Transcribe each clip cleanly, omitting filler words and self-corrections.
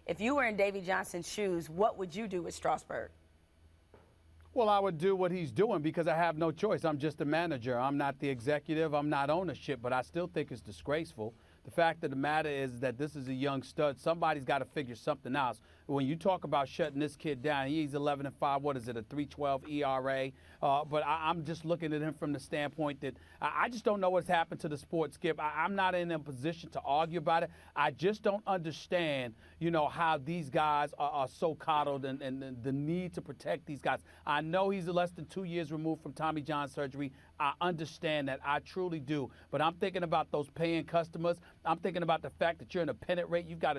If you were in Davey Johnson's shoes, what would you do with Strasburg? Well, I would do what he's doing because I have no choice. I'm just a manager. I'm not the executive. I'm not ownership, but I still think it's disgraceful. The fact of the matter is that this is a young stud. Somebody's got to figure something out. When you talk about shutting this kid down, he's 11-5. What is it, a 3.12 ERA? But I'm just looking at him from the standpoint that I just don't know what's happened to the sport, Skip. I'm not in a position to argue about it. I just don't understand, how these guys are so coddled and the need to protect these guys. I know he's less than 2 years removed from Tommy John surgery. I understand that. I truly do. But I'm thinking about those paying customers. I'm thinking about the fact that you're in a pennant race. You've got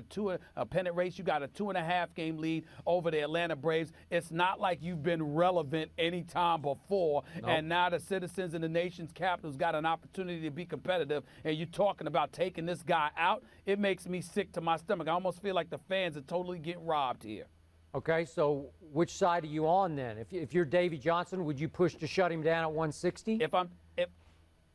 a pennant race. You got a 2.5 game lead over the Atlanta Braves. It's not like you've been relevant any time before. Nope. And now the citizens in the nation's capitals got an opportunity to be competitive. And you're talking about taking this guy out. It makes me sick to my stomach. I almost feel like the fans are totally getting robbed here. Okay, so which side are you on then? If you're Davey Johnson, would you push to shut him down at 160?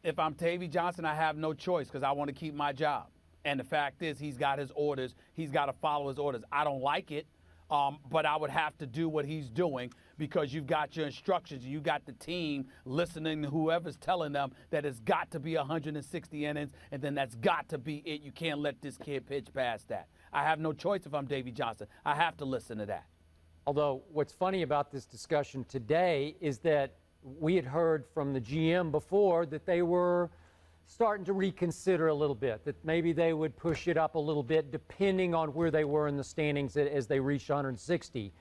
If I'm Davey Johnson, I have no choice because I want to keep my job. And the fact is, he's got his orders. He's got to follow his orders. I don't like it, but I would have to do what he's doing because you've got your instructions. You got the team listening to whoever's telling them that it's got to be 160 innings, and then that's got to be it. You can't let this kid pitch past that. I have no choice if I'm Davey Johnson. I have to listen to that. Although what's funny about this discussion today is that we had heard from the GM before that they were starting to reconsider a little bit, that maybe they would push it up a little bit depending on where they were in the standings as they reached 160.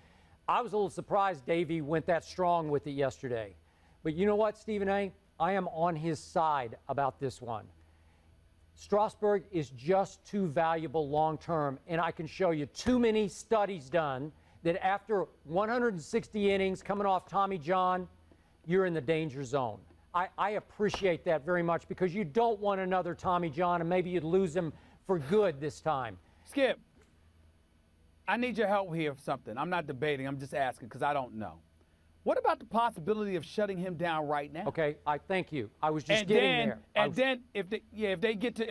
I was a little surprised Davey went that strong with it yesterday. But you know what, Stephen A.? I am on his side about this one. Strasburg is just too valuable long-term, and I can show you too many studies done that after 160 innings coming off Tommy John, you're in the danger zone. I appreciate that very much because you don't want another Tommy John, and maybe you'd lose him for good this time. Skip, I need your help here for something. I'm not debating. I'm just asking because I don't know. What about the possibility of shutting him down right now? Okay, I thank you. I was just getting there. And then if they get to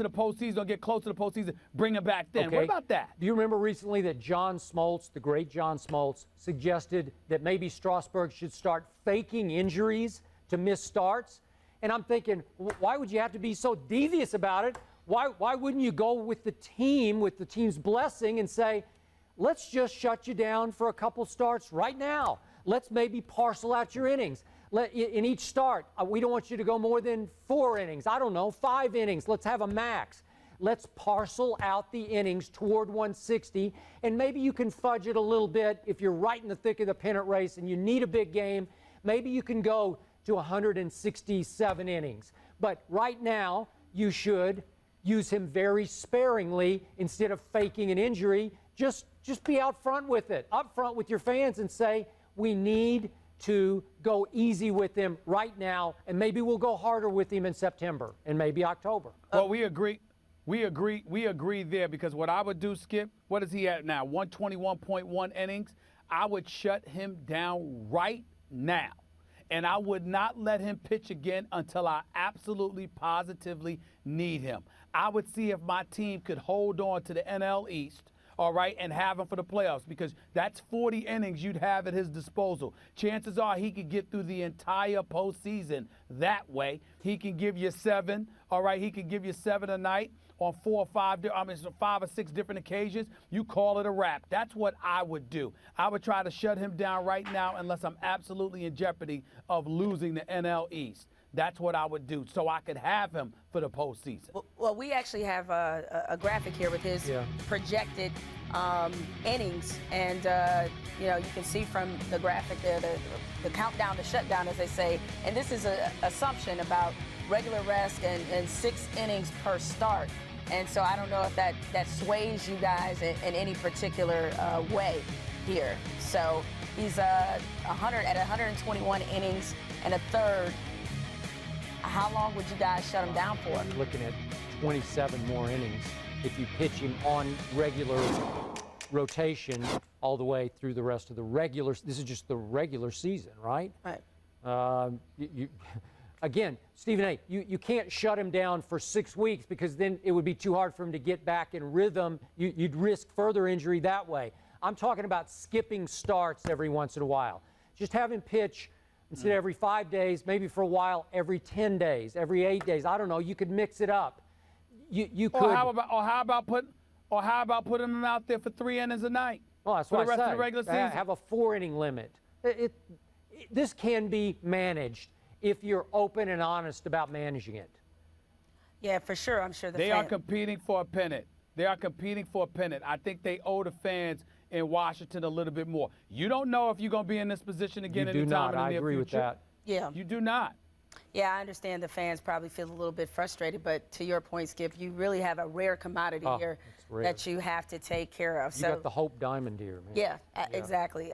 the postseason or get close to the postseason, bring him back then. Okay. What about that? Do you remember recently that John Smoltz, the great John Smoltz, suggested that maybe Strasburg should start faking injuries to miss starts? And I'm thinking, why would you have to be so devious about it? Why wouldn't you go with the team, with the team's blessing, and say, let's just shut you down for a couple starts right now. Let's maybe parcel out your innings. In each start, we don't want you to go more than 4 innings. I don't know, 5 innings. Let's have a max. Let's parcel out the innings toward 160, and maybe you can fudge it a little bit if you're right in the thick of the pennant race and you need a big game. Maybe you can go to 167 innings. But right now, you should use him very sparingly instead of faking an injury. Just be out front with it, up front with your fans and say, we need to go easy with him right now, and maybe we'll go harder with him in September and maybe October. Well, we agree there because what I would do, Skip, what is he at now? 121.1 innings. I would shut him down right now. And I would not let him pitch again until I absolutely, positively need him. I would see if my team could hold on to the NL East, all right, and have him for the playoffs because that's 40 innings you'd have at his disposal. Chances are he could get through the entire postseason that way. He can give you 7, all right, he can give you 7 a night on 5 or 6 different occasions. You call it a wrap. That's what I would do. I would try to shut him down right now unless I'm absolutely in jeopardy of losing the NL East. That's what I would do so I could have him for the postseason. Well, we actually have a graphic here with his projected innings. And, you can see from the graphic there the countdown to shutdown, as they say. And this is an assumption about regular rest and 6 innings per start. And so I don't know if that sways you guys in any particular way here. So he's at 121 innings and a third. How long would you guys shut him down for? I'm looking at 27 more innings if you pitch him on regular rotation all the way through the rest of the regular. This is just the regular season, right? Right. again, Stephen A., you can't shut him down for 6 weeks because then it would be too hard for him to get back in rhythm. You'd risk further injury that way. I'm talking about skipping starts every once in a while. Just have him pitch instead of every 5 days, maybe for a while, every 10 days, every 8 days. I don't know. You could mix it up. You could. Or how about putting him out there for 3 innings a night? Well, that's for what the rest I of say. the regular season. Have a 4-inning limit. This can be managed if you're open and honest about managing it. Yeah, for sure. I'm sure they are competing for a pennant. They are competing for a pennant. I think they owe the fans in Washington a little bit more. You don't know if you're going to be in this position again anytime in the near future. I agree with that. Yeah. You do not. Yeah, I understand the fans probably feel a little bit frustrated, but to your point, Skip, you really have a rare commodity here that you have to take care of. You got the Hope Diamond here, man. Yeah, exactly.